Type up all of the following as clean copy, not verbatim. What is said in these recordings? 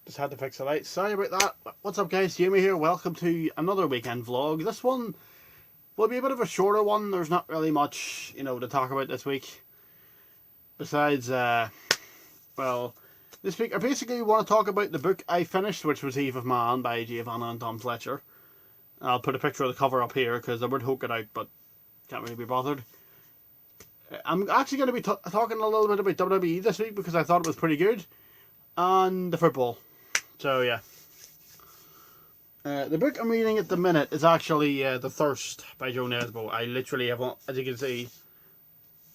Just had to fix the lights. Sorry about that. What's up, guys? Jamie here. Welcome to another weekend vlog. This one will be a bit of a shorter one. There's not really much, to talk about this week. Besides, well, this week I basically want to talk about the book I finished, which was Eve of Man by Giovanna and Tom Fletcher. I'll put a picture of the cover up here because I would hook it out, but can't really be bothered. I'm actually going to be talking a little bit about WWE this week because I thought it was pretty good. And the football. So, yeah. The book I'm reading at the minute is actually The Thirst by Joe Nesbo. I literally have, as you can see,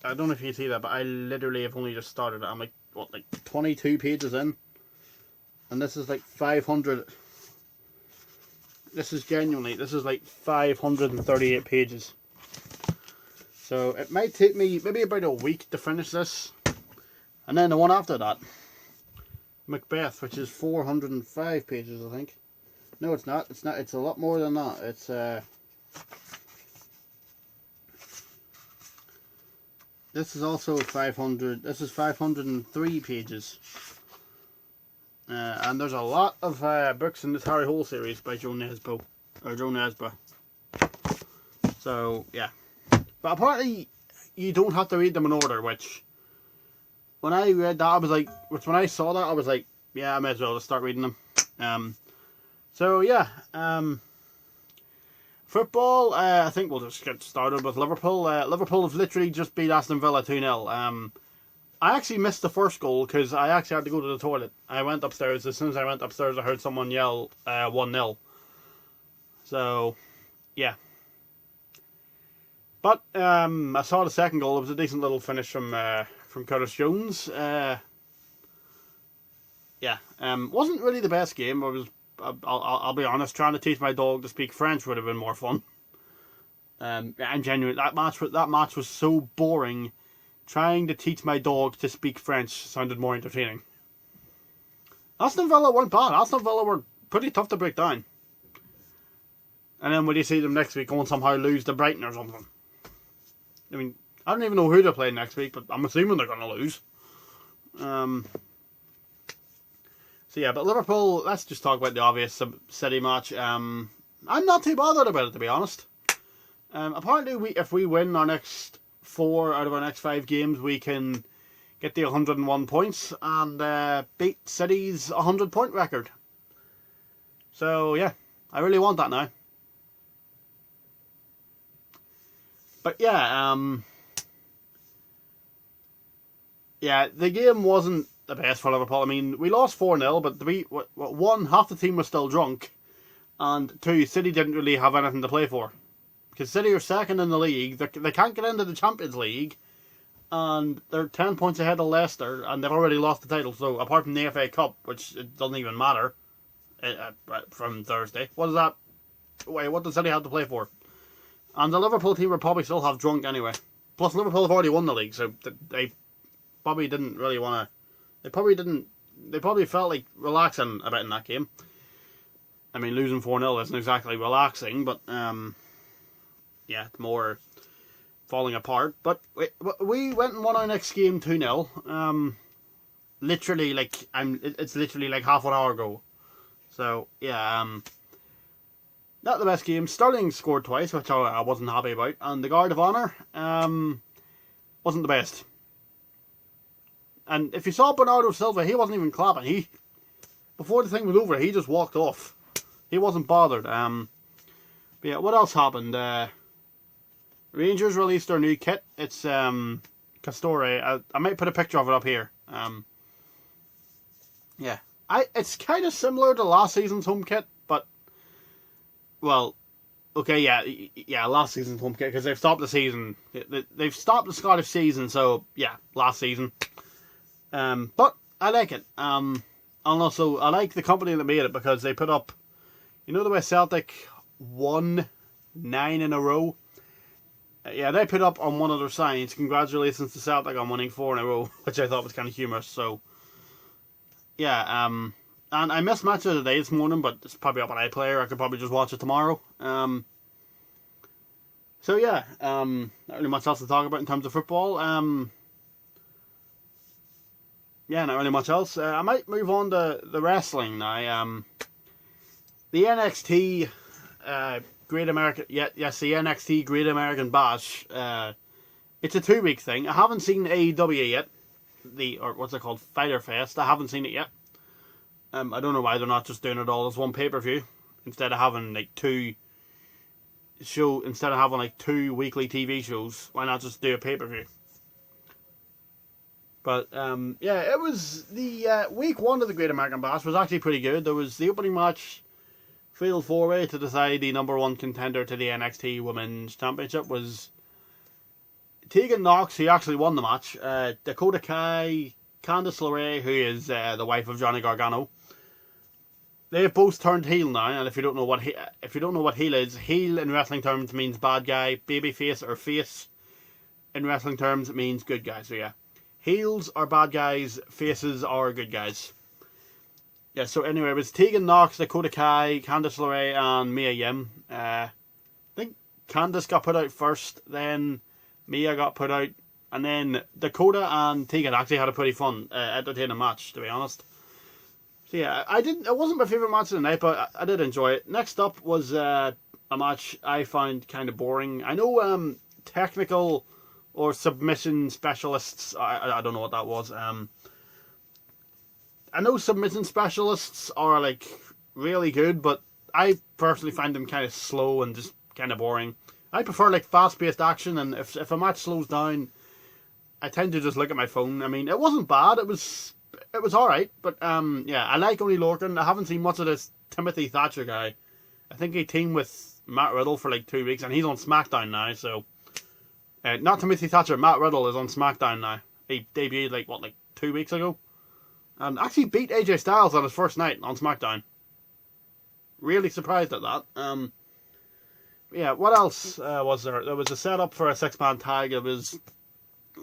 I don't know if you can see that, but I literally have only just started it. I'm like 22 pages in. And this is like 500. This is like 538 pages. So it might take me maybe about a week to finish this. And then the one after that, Macbeth, which is 405 pages, I think. No, it's not. It's not. It's a lot more than that. It's this is also 500. This is 503 pages. And there's a lot of books in this Harry Hole series by Joe Nesbo, or Joe Nesbo. So yeah, but apparently you don't have to read them in order, which. When I read that, I was like, when I saw that, I was like, yeah, I may as well just start reading them. So, yeah. Football, I think we'll just get started with Liverpool. Liverpool have literally just beat Aston Villa 2-0. I actually missed the first goal because I actually had to go to the toilet. I went upstairs. As soon as I went upstairs, I heard someone yell 1-0. So, yeah. But I saw the second goal. It was a decent little finish from Curtis Jones. Wasn't really the best game. I'll be honest, trying to teach my dog to speak French would have been more fun. I'm genuine. That match was so boring. Trying to teach my dog to speak French sounded more entertaining. Aston Villa weren't bad. Aston Villa were pretty tough to break down. And then when you see them next week, go and somehow lose to Brighton or something. I mean, I don't even know who they're playing next week, but I'm assuming they're going to lose. So yeah, but Liverpool, let's just talk about the obvious City match. I'm not too bothered about it, to be honest. Apparently, if we win our next 4 out of our next 5 games, we can get the 101 points and beat City's 100-point record. So yeah, I really want that now. But yeah, the game wasn't the best for Liverpool. I mean, we lost 4-0, but one, half the team was still drunk, and 2, City didn't really have anything to play for. Because City are second in the league, they can't get into the Champions League, and they're 10 points ahead of Leicester, and they've already lost the title, so apart from the FA Cup, which it doesn't even matter, from Thursday, what does City have to play for? And the Liverpool team will probably still have drunk anyway. Plus, Liverpool have already won the league, so they probably didn't really want to. They probably felt like relaxing a bit in that game. I mean, losing 4-0 isn't exactly relaxing, but yeah, it's more falling apart. But we went and won our next game 2-0. Literally, it's literally like half an hour ago. So yeah, not the best game. Sterling scored twice, which I wasn't happy about. And the Guard of Honour wasn't the best. And if you saw Bernardo Silva, he wasn't even clapping. Before the thing was over, he just walked off. He wasn't bothered. But yeah, what else happened? Rangers released their new kit. It's Castore. I might put a picture of it up here. Yeah. It's kind of similar to last season's home kit, but well, okay, yeah, last season's home kit because they've stopped the season. They've stopped the Scottish season, so yeah, last season. But I like it. And also I like the company that made it because they put up, the way Celtic won 9 in a row. Yeah, they put up on one of their signs, "Congratulations to Celtic on winning 4 in a row," which I thought was kind of humorous. So yeah, and I missed Match of the Day this morning, but it's probably up on iPlayer. I could probably just watch it tomorrow. So yeah, not really much else to talk about in terms of football. yeah, not really much else. I might move on to the wrestling now. The NXT Great American, yes, the NXT Great American Bash. It's a 2-week thing. I haven't seen AEW yet. Or what's it called, Fyter Fest. I haven't seen it yet. I don't know why they're not just doing it all as one pay-per-view instead of having like two weekly TV shows. Why not just do a pay-per-view? But yeah, it was the week one of the Great American Bash was actually pretty good. There was the opening match, fatal 4-way to decide the number one contender to the NXT Women's Championship was Tegan Knox, who actually won the match. Dakota Kai, Candice LeRae, who is the wife of Johnny Gargano. They have both turned heel now, and if you don't know what heel is, heel in wrestling terms means bad guy, babyface or face in wrestling terms it means good guy. So yeah, heels are bad guys, faces are good guys. Yeah. So anyway, it was Tegan Knox, Dakota Kai, Candice LeRae, and Mia Yim. I think Candice got put out first, then Mia got put out, and then Dakota and Tegan actually had a pretty fun, entertaining match, to be honest. So yeah, it wasn't my favourite match of the night, but I did enjoy it. Next up was a match I found kind of boring. I know technical or submission specialists, I don't know what that was. I know submission specialists are like really good, but I personally find them kind of slow and just kind of boring. I prefer like fast-paced action, and if a match slows down, I tend to just look at my phone. I mean, it wasn't bad. It was alright, but yeah, I like Oney Lorcan. I haven't seen much of this Timothy Thatcher guy. I think he teamed with Matt Riddle for like 2 weeks, and he's on SmackDown now, so... not Timothy Thatcher, Matt Riddle is on SmackDown now. He debuted like 2 weeks ago? And actually beat AJ Styles on his first night on SmackDown. Really surprised at that. Yeah, what else was there? There was a setup for a 6-man tag. It was...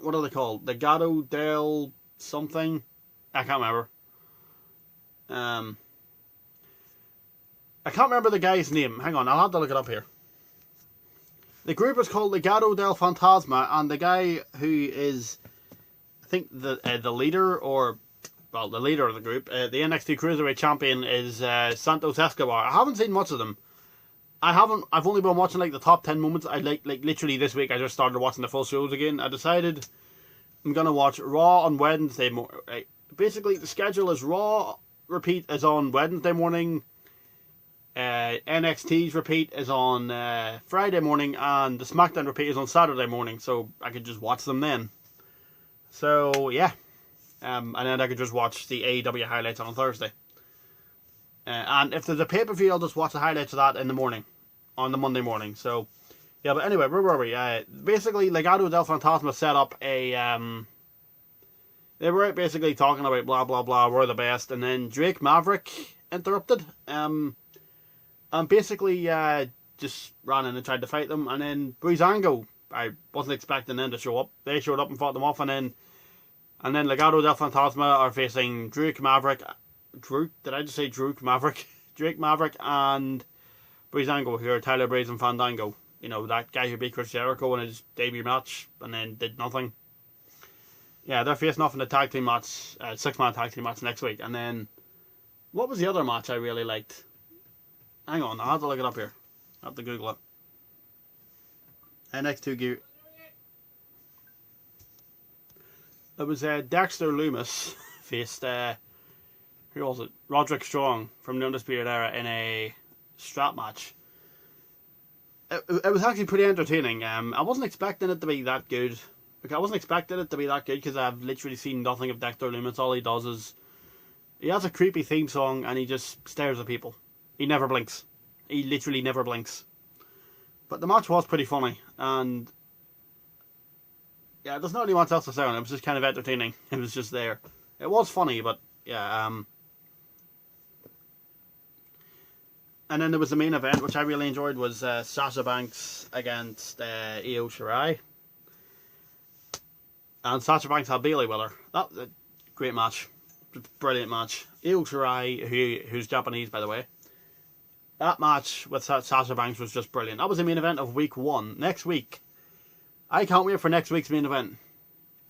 What are they called? The Gato del something? I can't remember. I can't remember the guy's name. Hang on, I'll have to look it up here. The group is called the Legado del Fantasma, and the guy who is, I think, the leader, or, well, the leader of the group, the NXT Cruiserweight Champion is Santos Escobar. I haven't seen much of them. I've only been watching like the top 10 moments. I like literally this week I just started watching the full shows again. I decided I'm gonna watch Raw on Wednesday. Basically the schedule is Raw repeat is on Wednesday morning. NXT's repeat is on Friday morning, and the SmackDown repeat is on Saturday morning. So I could just watch them then. So yeah, and then I could just watch the AEW highlights on Thursday. And if there's a pay-per-view, I'll just watch the highlights of that in the morning, on the Monday morning. So, yeah, but anyway, where were we? Basically, Legado del Fantasma set up a... they were basically talking about blah, blah, blah, we're the best, and then Drake Maverick interrupted, and basically just ran in and tried to fight them, and then Breezango, I wasn't expecting them to show up. They showed up and fought them off, and then Legado del Fantasma are facing Drake Maverick... Did I just say Drake Maverick? Drake Maverick and Breezango, who are Tyler Breeze and Fandango. You know, that guy who beat Chris Jericho in his debut match and then did nothing. Yeah, they're facing off in the tag team match, 6-man tag team match next week. And then, what was the other match I really liked? Hang on, I'll have to look it up here. I'll have to Google it. NXT Gear. It was Dexter Lumis faced... who was it? Roderick Strong from the Undisputed Era in a strap match. It was actually pretty entertaining. I wasn't expecting it to be that good. I wasn't expecting it to be that good because I've literally seen nothing of Dexter Lumis. All he does is he has a creepy theme song and he just stares at people. He never blinks. He literally never blinks. But the match was pretty funny, and yeah, there's not really much else to say on it. It was just kind of entertaining. It was just there. It was funny, but yeah. And then there was the main event, which I really enjoyed, was Sasha Banks against Io Shirai. And Sasha Banks had Bayley with her. That was a great match. Brilliant match. Io Shirai, who's Japanese, by the way. That match with Sasha Banks was just brilliant. That was the main event of week 1. Next week, I can't wait for next week's main event.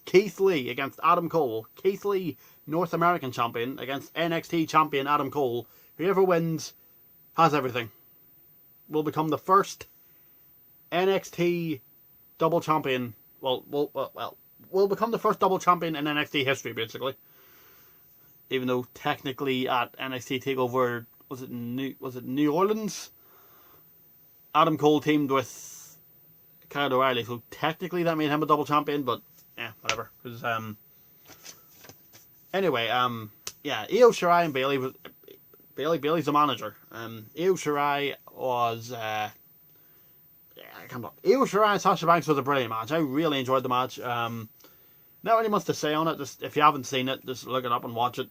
Keith Lee against Adam Cole. Keith Lee, North American champion, against NXT champion Adam Cole. Whoever wins has everything. Will become the first NXT double champion. Will become the first double champion in NXT history, basically. Even though technically at NXT Takeover, was it New Orleans? Adam Cole teamed with Kyle O'Reilly, so technically that made him a double champion, but yeah, whatever. Because anyway, yeah, Io Shirai and Bayley's the manager. Io Shirai was Io Shirai and Sasha Banks was a brilliant match. I really enjoyed the match. Not really much to say on it. Just if you haven't seen it, just look it up and watch it.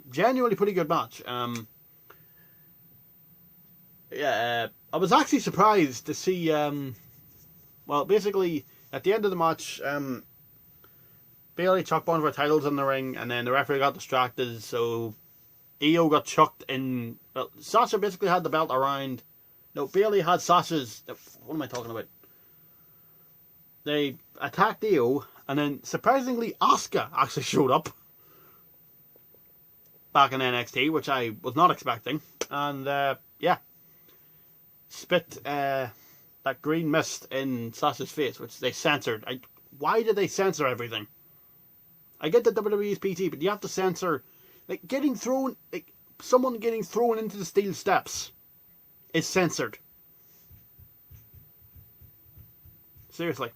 Genuinely pretty good match. I was actually surprised to see. Well, basically at the end of the match, Bayley chucked one of her titles in the ring, and then the referee got distracted, so Io got chucked in. Well, Sasha basically had the belt around. No, Bayley had Sasha's. What am I talking about? They attacked Io, and then surprisingly, Asuka actually showed up back in NXT, which I was not expecting, and yeah, spit that green mist in Sasha's face, which they censored. Why did they censor everything? I get that WWE is PT, but you have to censor, like, someone getting thrown into the steel steps is censored. Seriously.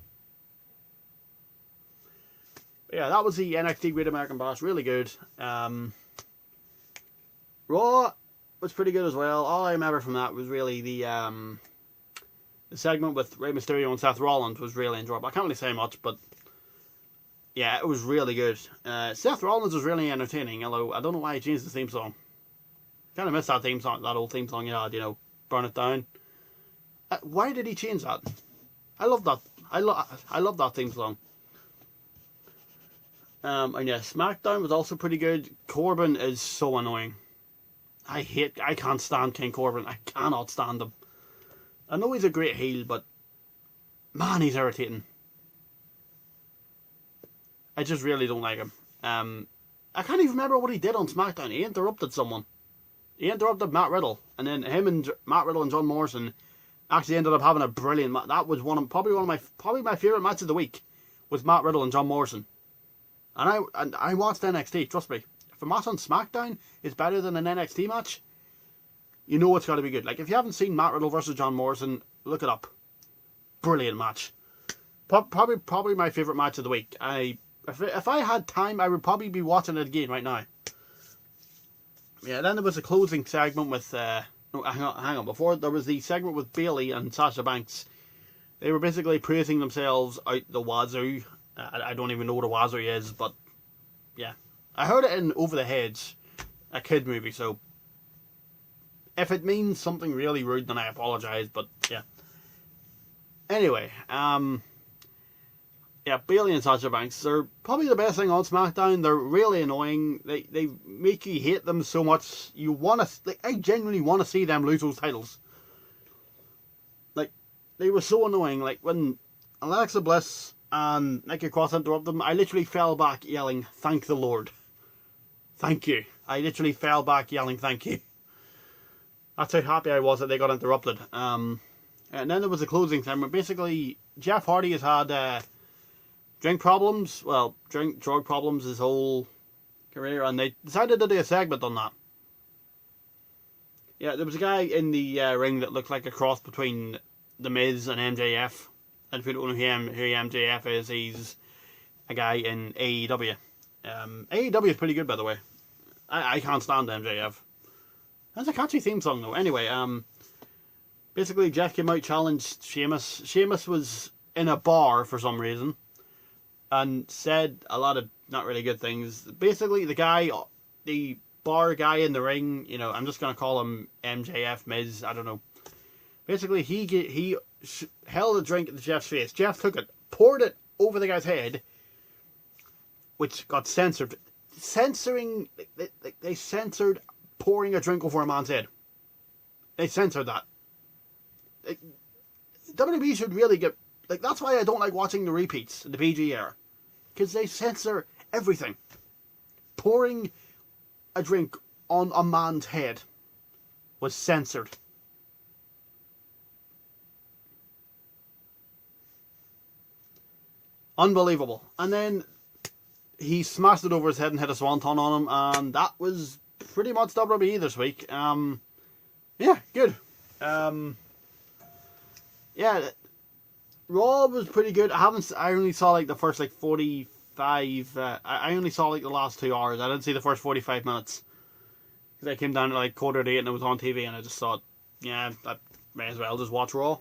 But yeah, that was the NXT Great American Bash. Really good. Raw was pretty good as well. All I remember from that was really the segment with Rey Mysterio and Seth Rollins was really enjoyable. I can't really say much, but yeah, it was really good. Seth Rollins was really entertaining, although I don't know why he changed the theme song. Kind of missed that theme song, that old theme song you had, Burn It Down. Why did he change that? I love that. I love that theme song. And yeah, SmackDown was also pretty good. Corbin is so annoying. I can't stand King Corbin. I cannot stand him. I know he's a great heel, but man, he's irritating. I just really don't like him. I can't even remember what he did on SmackDown. He interrupted someone. He interrupted Matt Riddle, and then him and Matt Riddle and John Morrison actually ended up having a brilliant match. That was probably my favorite match of the week, was Matt Riddle and John Morrison. And I watched NXT. Trust me, if a match on SmackDown is better than an NXT match, you know it's got to be good. Like, if you haven't seen Matt Riddle versus John Morrison, look it up. Brilliant match. Probably my favorite match of the week. If I had time, I would probably be watching it again right now. Yeah, then there was a closing segment with... no, hang on. Before, there was the segment with Bayley and Sasha Banks. They were basically praising themselves out the wazoo. I don't even know what a wazoo is, but... yeah. I heard it in Over the Hedge, a kid movie, so... if it means something really rude, then I apologise, but yeah. Anyway, yeah, Bayley and Sasha Banks, they're probably the best thing on SmackDown. They're really annoying. They make you hate them so much. I genuinely want to see them lose those titles. Like, they were so annoying. Like, when Alexa Bliss and Nikki Cross interrupted them, I literally fell back yelling, "Thank the Lord. Thank you." I literally fell back yelling, "Thank you." That's how happy I was that they got interrupted. And then there was a closing segment. Basically, Jeff Hardy has had drug problems his whole career, and they decided to do a segment on that. Yeah, there was a guy in the ring that looked like a cross between The Miz and MJF. And if you don't know who MJF is, he's a guy in AEW. AEW is pretty good, by the way. I can't stand MJF. That's a catchy theme song, though. Anyway, basically, Jeff came out, challenged Sheamus. Sheamus was in a bar for some reason and said a lot of not really good things. Basically, the bar guy in the ring, I'm just going to call him MJF, Miz, I don't know. Basically, he held a drink at Jeff's face. Jeff took it, poured it over the guy's head, which got censored. They censored pouring a drink over a man's head. They censored that. WWE should really get... that's why I don't like watching the repeats in the PG era. because they censor everything. Pouring a drink on a man's head was censored. Unbelievable. And then he smashed it over his head and hit a swanton on him, and that was pretty much WWE this week. Yeah, good. Yeah, Raw was pretty good. I only saw like the first like 45. I only saw like the last 2 hours. I didn't see the first 45 minutes because I came down at like 7:45 and it was on TV, and I just thought, yeah, I may as well just watch Raw.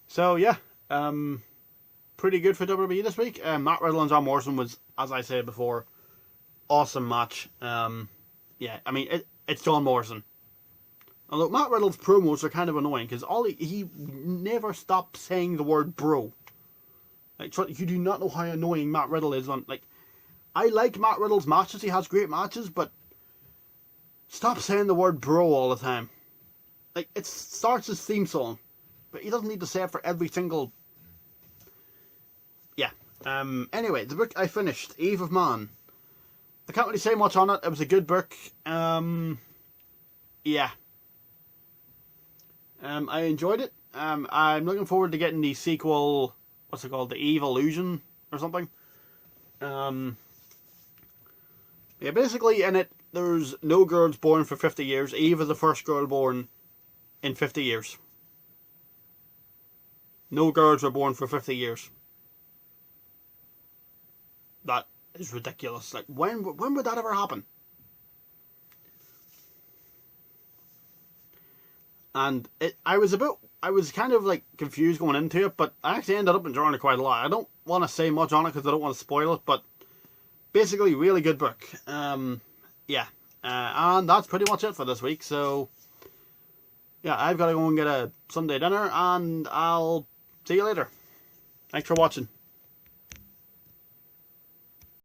So yeah, pretty good for WWE this week. Matt Riddle and John Morrison was, as I said before, awesome match. Yeah, I mean it's John Morrison. Although Matt Riddle's promos are kind of annoying because he never stops saying the word bro. Like, you do not know how annoying Matt Riddle is. I like Matt Riddle's matches. He has great matches, but stop saying the word bro all the time. Like, it starts his theme song, but he doesn't need to say it for every single. Yeah. Anyway, the book I finished, Eve of Man. I can't really say much on it. It was a good book. Yeah. I enjoyed it. I'm looking forward to getting the sequel. What's it called? The Evolution or something. Yeah, basically in it, there's no girls born for 50 years. Eve is the first girl born in 50 years. No girls were born for 50 years. That is ridiculous. Like, when would that ever happen? And I was kind of like confused going into it, but I actually ended up enjoying it quite a lot. I don't want to say much on it because I don't want to spoil it, but basically, really good book. Yeah. And that's pretty much it for this week. So, yeah, I've got to go and get a Sunday dinner, and I'll see you later. Thanks for watching.